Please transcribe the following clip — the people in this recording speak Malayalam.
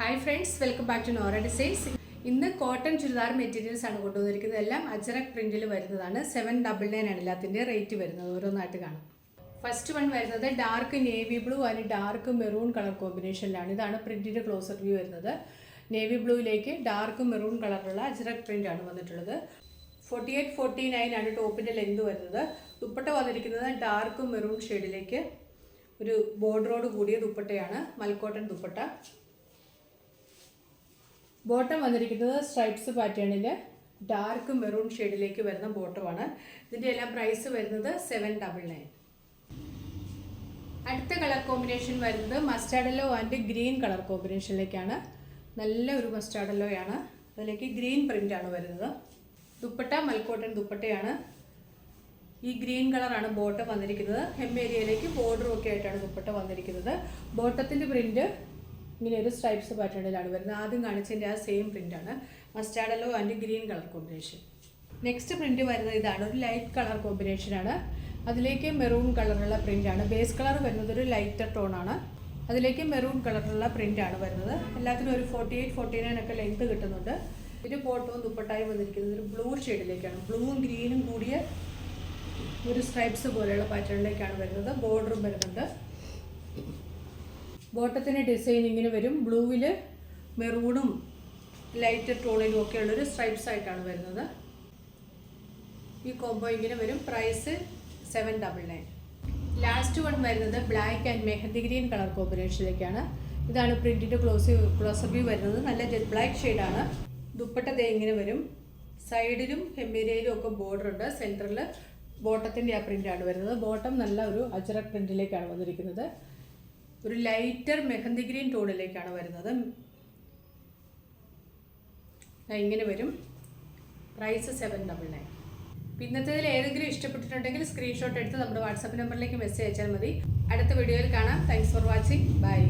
Hi friends, welcome back to Nora Designs. ഇന്ന് കോട്ടൺ ചുരിദാർ മെറ്റീരിയൽസ് ആണ് കൊണ്ടുവന്നിരിക്കുന്നത്. എല്ലാം അജ്രക് പ്രിന്റിൽ വരുന്നതാണ്. 799 ആണ് എല്ലാത്തിൻ്റെ റേറ്റ് വരുന്നത്. ഓരോന്നായിട്ട് കാണാം. ഫസ്റ്റ് വൺ വരുന്നത് dark navy blue and dark maroon colour കോമ്പിനേഷനിലാണ്. ഇതാണ് പ്രിന്റിൻ്റെ ക്ലോസർ വ്യൂ വരുന്നത്. നേവി ബ്ലൂയിലേക്ക് ഡാർക്ക് മെറൂൺ കളറുള്ള അജ്രക് പ്രിന്റ് ആണ് വന്നിട്ടുള്ളത്. 48-49 ആണ് ടോപ്പിൻ്റെ ലെങ്ത് വരുന്നത്. ദുപ്പട്ട വന്നിരിക്കുന്നത് ഡാർക്ക് മെറൂൺ ഷെയ്ഡിലേക്ക് ഒരു ബോർഡറോട് കൂടിയ ദുപ്പട്ടയാണ്. മൽക്കോട്ടൺ ദുപ്പട്ട. ബോട്ടം വന്നിരിക്കുന്നത് സ്ട്രൈപ്സ് പാറ്റേണിൽ ഡാർക്ക് മെറൂൺ ഷെയ്ഡിലേക്ക് വരുന്ന ബോട്ടമാണ്. ഇതിൻ്റെ എല്ലാം പ്രൈസ് വരുന്നത് 799. അടുത്ത കളർ കോമ്പിനേഷൻ വരുന്നത് mustard yellow and green colour കോമ്പിനേഷനിലേക്കാണ്. നല്ല ഒരു മസ്റ്റാർഡ് യെല്ലോയാണ്. അതിലേക്ക് ഗ്രീൻ പ്രിൻ്റാണ് വരുന്നത്. ദുപ്പട്ട മൽക്കോട്ടൺ ദുപ്പട്ടയാണ്. ഈ ഗ്രീൻ കളറാണ് ബോട്ടം വന്നിരിക്കുന്നത്. ഹെം ഏരിയയിലേക്ക് ബോർഡറും ഒക്കെ ആയിട്ടാണ് ദുപ്പട്ട വന്നിരിക്കുന്നത്. ബോട്ടത്തിൻ്റെ പ്രിൻറ്റ് ഇങ്ങനെ ഒരു സ്ട്രൈപ്സ് പാറ്റേണിലാണ് വരുന്നത്. ആദ്യം കാണിച്ചതിൻ്റെ ആ സെയിം പ്രിൻ്റാണ്. Mustard yellow and green colour combination. Next print വരുന്നത് ഇതാണ്. ഒരു ലൈറ്റ് കളർ കോമ്പിനേഷനാണ്. അതിലേക്ക് മെറൂൺ കളറുള്ള പ്രിൻ്റാണ്. ബേസ് കളർ വരുന്നത് ഒരു ലൈറ്റർ ടോണാണ്. അതിലേക്ക് മെറൂൺ കളറുള്ള പ്രിൻ്റാണ് വരുന്നത്. എല്ലാത്തിനും ഒരു 48-49 ഒക്കെ ലെങ്ത് കിട്ടുന്നുണ്ട്. ഒരു ബോട്ടവും ദുപ്പട്ടായും വന്നിരിക്കുന്നത് ഒരു ബ്ലൂ ഷെയ്ഡിലേക്കാണ്. ബ്ലൂവും ഗ്രീനും കൂടിയ ഒരു സ്ട്രൈപ്സ് പോലെയുള്ള പാറ്റേണിലേക്കാണ് വരുന്നത്. ബോർഡറും വരുന്നുണ്ട്. ബോട്ടത്തിൻ്റെ ഡിസൈൻ ഇങ്ങനെ വരും. ബ്ലൂവിൽ മെറൂണും ലൈറ്റ് ടോണിലും ഒക്കെ ഉള്ളൊരു സ്ട്രൈപ്സ് ആയിട്ടാണ് വരുന്നത്. ഈ കോംബോ ഇങ്ങനെ വരും. പ്രൈസ് 799. ലാസ്റ്റ് വൺ വരുന്നത് black and mehndi green colour കോമ്പിനേഷനിലേക്കാണ്. ഇതാണ് പ്രിൻറ്റിൻ്റെ ക്ലോസർ വ്യൂ വരുന്നത്. നല്ല ജെറ്റ് ബ്ലാക്ക് ഷെയ്ഡാണ്. ദുപ്പട്ട ദേ ഇങ്ങനെ വരും. സൈഡിലും ഹെമ്മേരിയയിലും ഒക്കെ ബോർഡർ ഉണ്ട്. സെൻറ്ററിൽ ബോട്ടത്തിൻ്റെ ആ പ്രിൻ്റാണ് വരുന്നത്. ബോട്ടം നല്ല ഒരു അജ്രക് പ്രിൻറ്റിലേക്കാണ് വന്നിരിക്കുന്നത്. ഒരു ലൈറ്റർ മെഹന്തി ഗ്രീൻ ടോണിലേക്കാണ് വരുന്നത്. ഇങ്ങനെ വരും. പ്രൈസ് 799. ഇന്നത്തേതിൽ ഏതെങ്കിലും ഇഷ്ടപ്പെട്ടിട്ടുണ്ടെങ്കിൽ സ്ക്രീൻഷോട്ട് എടുത്ത് നമ്മുടെ വാട്സാപ്പ് നമ്പറിലേക്ക് മെസ്സേജ് അയച്ചാൽ മതി. അടുത്ത വീഡിയോയിൽ കാണാം. Thanks for watching. ബൈ.